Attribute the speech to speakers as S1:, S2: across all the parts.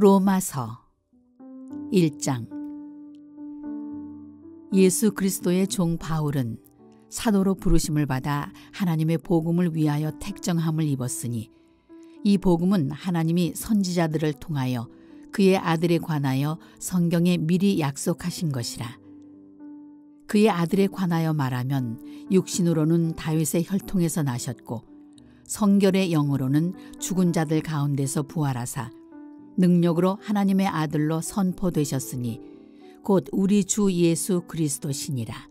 S1: 로마서 1장. 예수 그리스도의 종 바울은 사도로 부르심을 받아 하나님의 복음을 위하여 택정함을 입었으니 이 복음은 하나님이 선지자들을 통하여 그의 아들에 관하여 성경에 미리 약속하신 것이라. 그의 아들에 관하여 말하면 육신으로는 다윗의 혈통에서 나셨고 성결의 영으로는 죽은 자들 가운데서 부활하사 능력으로 하나님의 아들로 선포되셨으니 곧 우리 주 예수 그리스도시니라.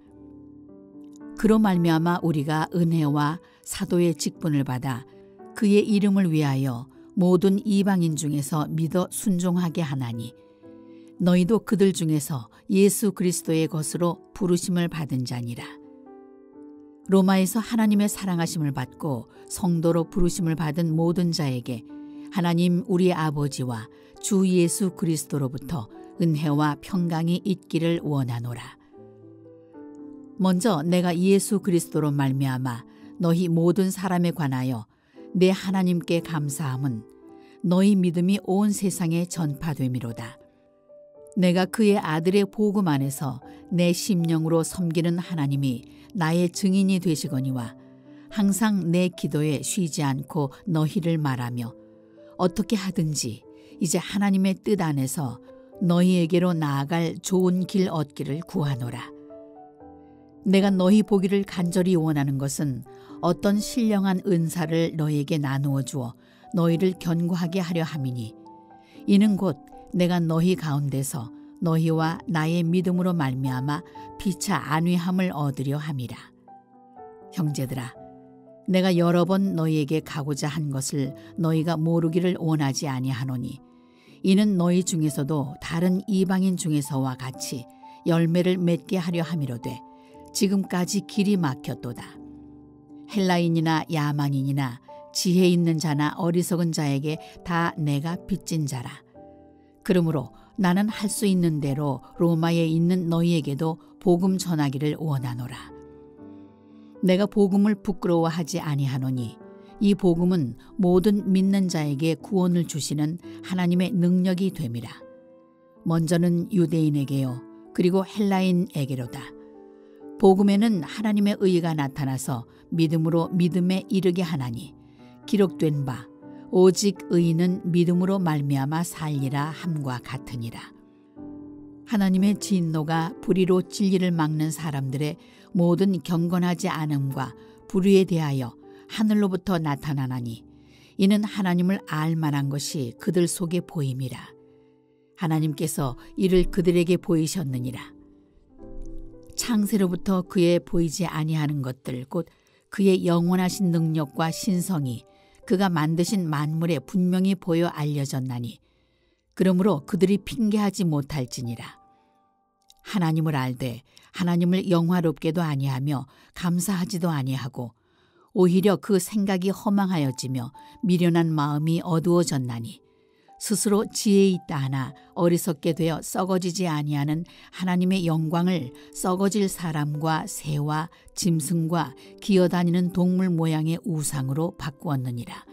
S1: 그로 말미암아 우리가 은혜와 사도의 직분을 받아 그의 이름을 위하여 모든 이방인 중에서 믿어 순종하게 하나니 너희도 그들 중에서 예수 그리스도의 것으로 부르심을 받은 자니라. 로마에서 하나님의 사랑하심을 받고 성도로 부르심을 받은 모든 자에게 하나님 우리 아버지와 주 예수 그리스도로부터 은혜와 평강이 있기를 원하노라. 먼저 내가 예수 그리스도로 말미암아 너희 모든 사람에 관하여 내 하나님께 감사함은 너희 믿음이 온 세상에 전파됨이로다. 내가 그의 아들의 복음 안에서 내 심령으로 섬기는 하나님이 나의 증인이 되시거니와 항상 내 기도에 쉬지 않고 너희를 말하며 어떻게 하든지 이제 하나님의 뜻 안에서 너희에게로 나아갈 좋은 길 얻기를 구하노라. 내가 너희 보기를 간절히 원하는 것은 어떤 신령한 은사를 너희에게 나누어 주어 너희를 견고하게 하려 함이니 이는 곧 내가 너희 가운데서 너희와 나의 믿음으로 말미암아 피차 안위함을 얻으려 함이라. 형제들아, 내가 여러 번 너희에게 가고자 한 것을 너희가 모르기를 원하지 아니하노니 이는 너희 중에서도 다른 이방인 중에서와 같이 열매를 맺게 하려 함이로되 지금까지 길이 막혔도다. 헬라인이나 야만인이나 지혜 있는 자나 어리석은 자에게 다 내가 빚진 자라. 그러므로 나는 할 수 있는 대로 로마에 있는 너희에게도 복음 전하기를 원하노라. 내가 복음을 부끄러워하지 아니하노니 이 복음은 모든 믿는 자에게 구원을 주시는 하나님의 능력이 됨이라. 먼저는 유대인에게요 그리고 헬라인에게로다. 복음에는 하나님의 의가 나타나서 믿음으로 믿음에 이르게 하나니 기록된 바 오직 의인은 믿음으로 말미암아 살리라 함과 같으니라. 하나님의 진노가 불의로 진리를 막는 사람들의 모든 경건하지 않음과 불의에 대하여 하늘로부터 나타나나니 이는 하나님을 알만한 것이 그들 속에 보임이라. 하나님께서 이를 그들에게 보이셨느니라. 창세로부터 그의 보이지 아니하는 것들 곧 그의 영원하신 능력과 신성이 그가 만드신 만물에 분명히 보여 알려졌나니 그러므로 그들이 핑계하지 못할지니라. 하나님을 알되 하나님을 영화롭게도 아니하며 감사하지도 아니하고 오히려 그 생각이 허망하여지며 미련한 마음이 어두워졌나니 스스로 지혜 있다 하나 어리석게 되어 썩어지지 아니하는 하나님의 영광을 썩어질 사람과 새와 짐승과 기어다니는 동물 모양의 우상으로 바꾸었느니라.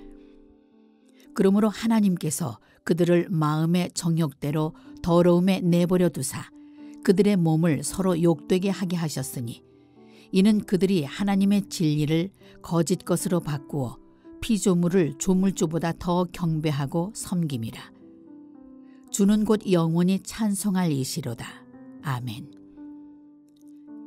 S1: 그러므로 하나님께서 그들을 마음의 정욕대로 더러움에 내버려 두사 그들의 몸을 서로 욕되게 하게 하셨으니 이는 그들이 하나님의 진리를 거짓 것으로 바꾸어 피조물을 조물주보다 더 경배하고 섬김이라. 주는 곧 영원히 찬송할 이시로다. 아멘.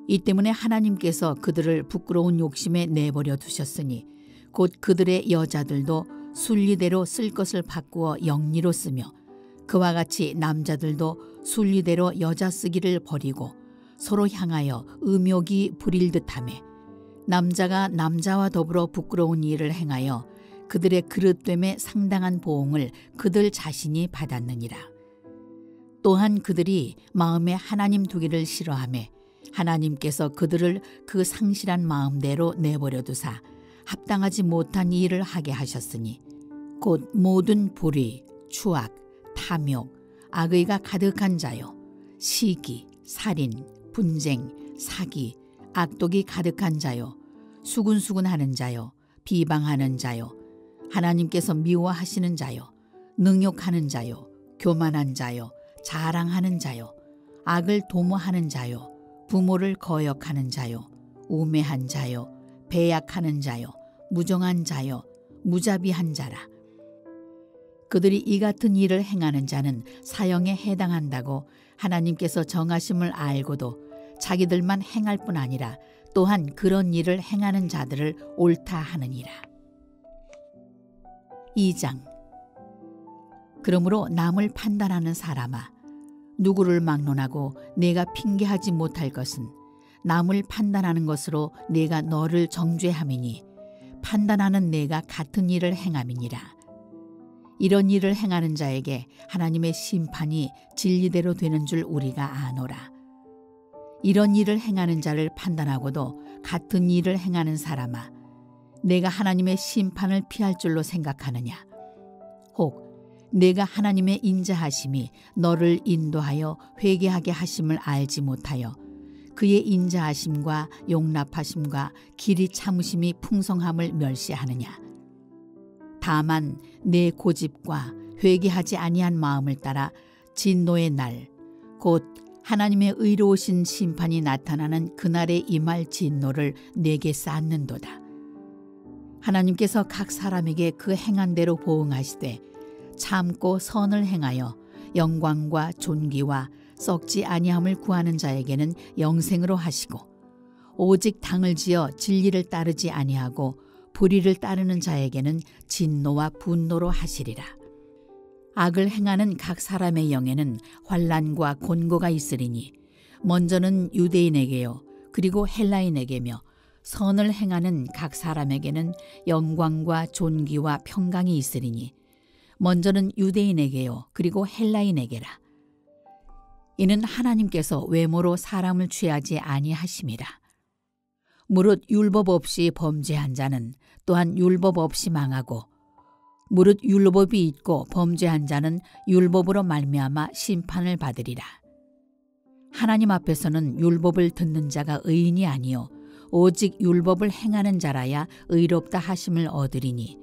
S1: 이 때문에 하나님께서 그들을 부끄러운 욕심에 내버려 두셨으니 곧 그들의 여자들도 순리대로 쓸 것을 바꾸어 영리로 쓰며 그와 같이 남자들도 순리대로 여자 쓰기를 버리고 서로 향하여 음욕이 부릴 듯하매 남자가 남자와 더불어 부끄러운 일을 행하여 그들의 그릇됨에 상당한 보응을 그들 자신이 받았느니라. 또한 그들이 마음에 하나님 두기를 싫어하매 하나님께서 그들을 그 상실한 마음대로 내버려 두사 합당하지 못한 일을 하게 하셨으니 곧 모든 불의, 추악, 탐욕, 악의가 가득한 자요 시기, 살인, 분쟁, 사기, 악독이 가득한 자요 수군수군하는 자요 비방하는 자요 하나님께서 미워하시는 자요 능욕하는 자요 교만한 자요, 자랑하는 자요, 악을 도모하는 자요, 부모를 거역하는 자요, 우매한 자요, 배약하는 자요, 무정한 자요, 무자비한 자라. 그들이 이 같은 일을 행하는 자는 사형에 해당한다고 하나님께서 정하심을 알고도 자기들만 행할 뿐 아니라 또한 그런 일을 행하는 자들을 옳다 하느니라. 2장. 그러므로 남을 판단하는 사람아, 누구를 막론하고 내가 핑계하지 못할 것은 남을 판단하는 것으로 내가 너를 정죄함이니 판단하는 내가 같은 일을 행함이니라. 이런 일을 행하는 자에게 하나님의 심판이 진리대로 되는 줄 우리가 아노라. 이런 일을 행하는 자를 판단하고도 같은 일을 행하는 사람아, 내가 하나님의 심판을 피할 줄로 생각하느냐? 혹 내가 하나님의 인자하심이 너를 인도하여 회개하게 하심을 알지 못하여 그의 인자하심과 용납하심과 길이 참으심이 풍성함을 멸시하느냐? 다만 내 고집과 회개하지 아니한 마음을 따라 진노의 날, 곧 하나님의 의로우신 심판이 나타나는 그날에 임할 진노를 내게 쌓는도다. 하나님께서 각 사람에게 그 행한 대로 보응하시되 참고 선을 행하여 영광과 존귀와 썩지 아니함을 구하는 자에게는 영생으로 하시고, 오직 당을 지어 진리를 따르지 아니하고 불의를 따르는 자에게는 진노와 분노로 하시리라. 악을 행하는 각 사람의 영에는 환난과 곤고가 있으리니 먼저는 유대인에게요 그리고 헬라인에게며, 선을 행하는 각 사람에게는 영광과 존귀와 평강이 있으리니 먼저는 유대인에게요 그리고 헬라인에게라. 이는 하나님께서 외모로 사람을 취하지 아니하심이라. 무릇 율법 없이 범죄한 자는 또한 율법 없이 망하고, 무릇 율법이 있고 범죄한 자는 율법으로 말미암아 심판을 받으리라. 하나님 앞에서는 율법을 듣는 자가 의인이 아니요 오직 율법을 행하는 자라야 의롭다 하심을 얻으리니,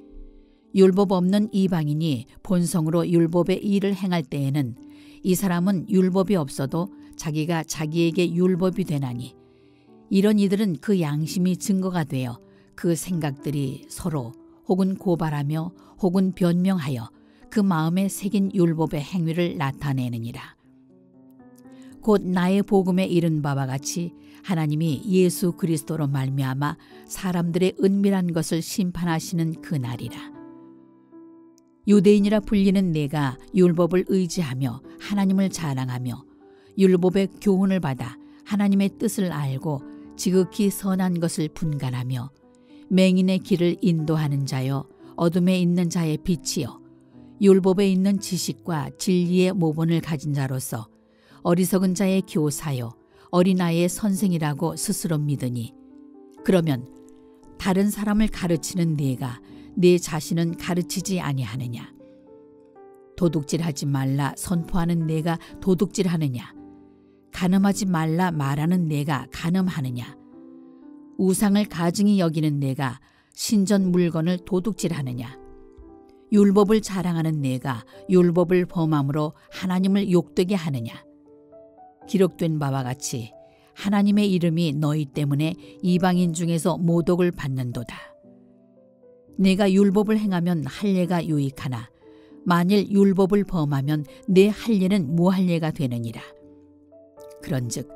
S1: 율법 없는 이방인이 본성으로 율법의 일을 행할 때에는 이 사람은 율법이 없어도 자기가 자기에게 율법이 되나니, 이런 이들은 그 양심이 증거가 되어 그 생각들이 서로 혹은 고발하며 혹은 변명하여 그 마음에 새긴 율법의 행위를 나타내느니라. 곧 나의 복음에 이른 바와 같이 하나님이 예수 그리스도로 말미암아 사람들의 은밀한 것을 심판하시는 그날이라. 유대인이라 불리는 내가 율법을 의지하며 하나님을 자랑하며 율법의 교훈을 받아 하나님의 뜻을 알고 지극히 선한 것을 분간하며 맹인의 길을 인도하는 자여 어둠에 있는 자의 빛이여 율법에 있는 지식과 진리의 모본을 가진 자로서 어리석은 자의 교사여 어린아이의 선생이라고 스스로 믿으니, 그러면 다른 사람을 가르치는 네가 네 자신은 가르치지 아니하느냐? 도둑질하지 말라 선포하는 네가 도둑질하느냐? 간음하지 말라 말하는 네가 간음하느냐? 우상을 가증히 여기는 네가 신전 물건을 도둑질하느냐? 율법을 자랑하는 네가 율법을 범함으로 하나님을 욕되게 하느냐? 기록된 바와 같이 하나님의 이름이 너희 때문에 이방인 중에서 모독을 받는도다. 내가 율법을 행하면 할례가 유익하나 만일 율법을 범하면 내 할례는 무할례가 되느니라. 그런즉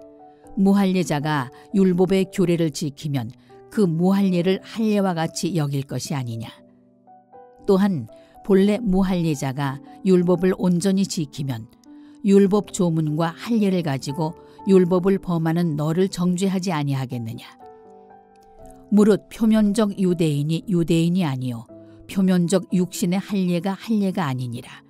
S1: 무할례자가 율법의 규례를 지키면 그 무할례를 할례와 같이 여길 것이 아니냐. 또한 본래 무할례자가 율법을 온전히 지키면 율법 조문과 할례를 가지고 율법을 범하는 너를 정죄하지 아니하겠느냐. 무릇 표면적 유대인이 유대인이 아니요 표면적 육신의 할례가 할례가 아니니라.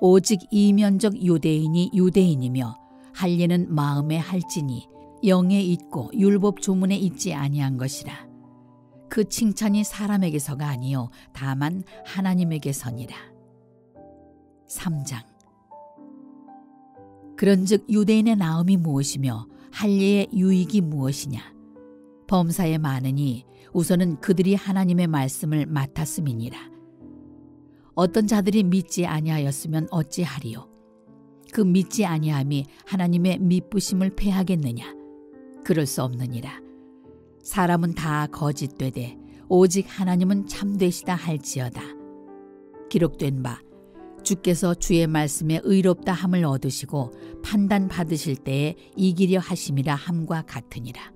S1: 오직 이면적 유대인이 유대인이며 할례는 마음에 할지니 영에 있고 율법 조문에 있지 아니한 것이라. 그 칭찬이 사람에게서가 아니요 다만 하나님에게서니라. 3장. 그런즉 유대인의 나음이 무엇이며 할례의 유익이 무엇이냐? 범사에 많으니 우선은 그들이 하나님의 말씀을 맡았음이니라. 어떤 자들이 믿지 아니하였으면 어찌하리요? 그 믿지 아니함이 하나님의 미쁘심을 패하겠느냐? 그럴 수 없느니라. 사람은 다 거짓되되 오직 하나님은 참되시다 할지어다. 기록된 바 주께서 주의 말씀에 의롭다 함을 얻으시고 판단 받으실 때에 이기려 하심이라 함과 같으니라.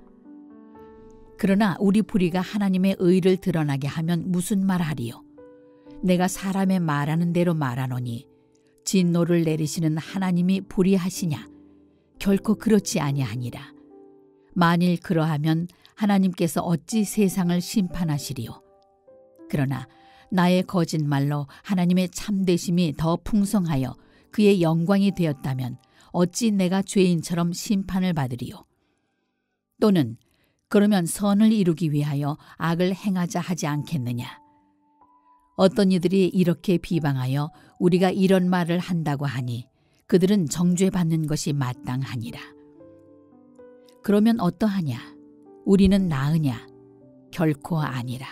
S1: 그러나 우리 불의가 하나님의 의를 드러나게 하면 무슨 말하리요? 내가 사람의 말하는 대로 말하노니 진노를 내리시는 하나님이 불의하시냐? 결코 그렇지 아니하니라. 만일 그러하면 하나님께서 어찌 세상을 심판하시리요? 그러나 나의 거짓말로 하나님의 참되심이 더 풍성하여 그의 영광이 되었다면 어찌 내가 죄인처럼 심판을 받으리요? 또는 그러면 선을 이루기 위하여 악을 행하자 하지 않겠느냐? 어떤 이들이 이렇게 비방하여 우리가 이런 말을 한다고 하니 그들은 정죄받는 것이 마땅하니라. 그러면 어떠하냐? 우리는 나으냐? 결코 아니라.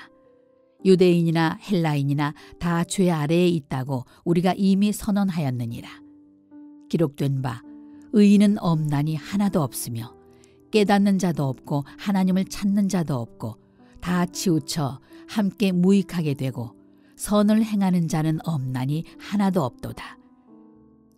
S1: 유대인이나 헬라인이나 다 죄 아래에 있다고 우리가 이미 선언하였느니라. 기록된 바 의인은 없나니 하나도 없으며 깨닫는 자도 없고 하나님을 찾는 자도 없고 다 치우쳐 함께 무익하게 되고 선을 행하는 자는 없나니 하나도 없도다.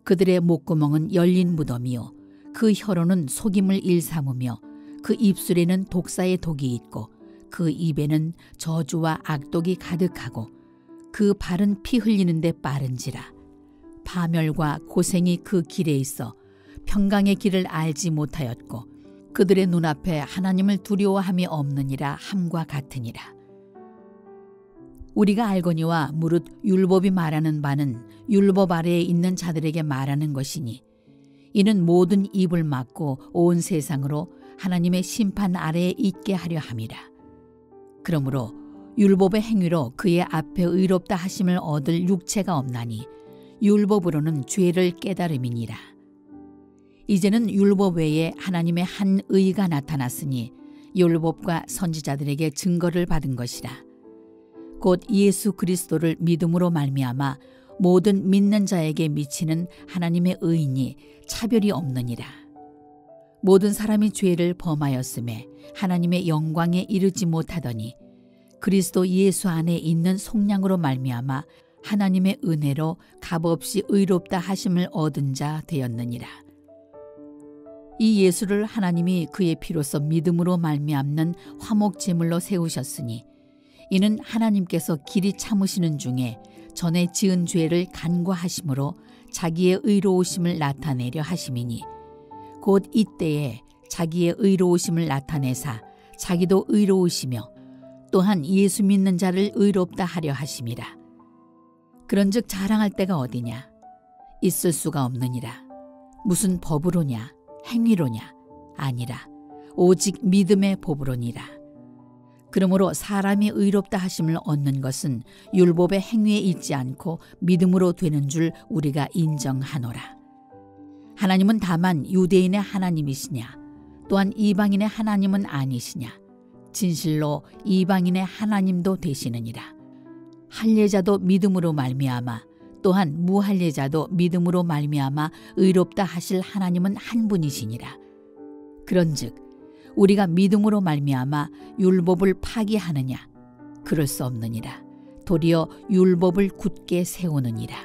S1: 그들의 목구멍은 열린 무덤이요 그 혀로는 속임을 일삼으며 그 입술에는 독사의 독이 있고 그 입에는 저주와 악독이 가득하고 그 발은 피 흘리는데 빠른지라. 파멸과 고생이 그 길에 있어 평강의 길을 알지 못하였고 그들의 눈앞에 하나님을 두려워함이 없느니라 함과 같으니라. 우리가 알거니와 무릇 율법이 말하는 바는 율법 아래에 있는 자들에게 말하는 것이니 이는 모든 입을 막고 온 세상으로 하나님의 심판 아래에 있게 하려 함이라. 그러므로 율법의 행위로 그의 앞에 의롭다 하심을 얻을 육체가 없나니 율법으로는 죄를 깨달음이니라. 이제는 율법 외에 하나님의 한 의가 나타났으니 율법과 선지자들에게 증거를 받은 것이라. 곧 예수 그리스도를 믿음으로 말미암아 모든 믿는 자에게 미치는 하나님의 의인이 차별이 없느니라. 모든 사람이 죄를 범하였음에 하나님의 영광에 이르지 못하더니 그리스도 예수 안에 있는 속량으로 말미암아 하나님의 은혜로 값없이 의롭다 하심을 얻은 자 되었느니라. 이 예수를 하나님이 그의 피로서 믿음으로 말미암는 화목 제물로 세우셨으니 이는 하나님께서 길이 참으시는 중에 전에 지은 죄를 간과하심으로 자기의 의로우심을 나타내려 하심이니 곧 이때에 자기의 의로우심을 나타내사 자기도 의로우시며 또한 예수 믿는 자를 의롭다 하려 하심이라. 그런즉 자랑할 데가 어디냐? 있을 수가 없느니라. 무슨 법으로냐? 행위로냐? 아니라 오직 믿음의 법으로니라. 그러므로 사람이 의롭다 하심을 얻는 것은 율법의 행위에 있지 않고 믿음으로 되는 줄 우리가 인정하노라. 하나님은 다만 유대인의 하나님이시냐? 또한 이방인의 하나님은 아니시냐? 진실로 이방인의 하나님도 되시느니라. 할례자도 믿음으로 말미암아 또한 무할례자도 믿음으로 말미암아 의롭다 하실 하나님은 한 분이시니라. 그런즉 우리가 믿음으로 말미암아 율법을 파기하느냐? 그럴 수 없느니라. 도리어 율법을 굳게 세우느니라.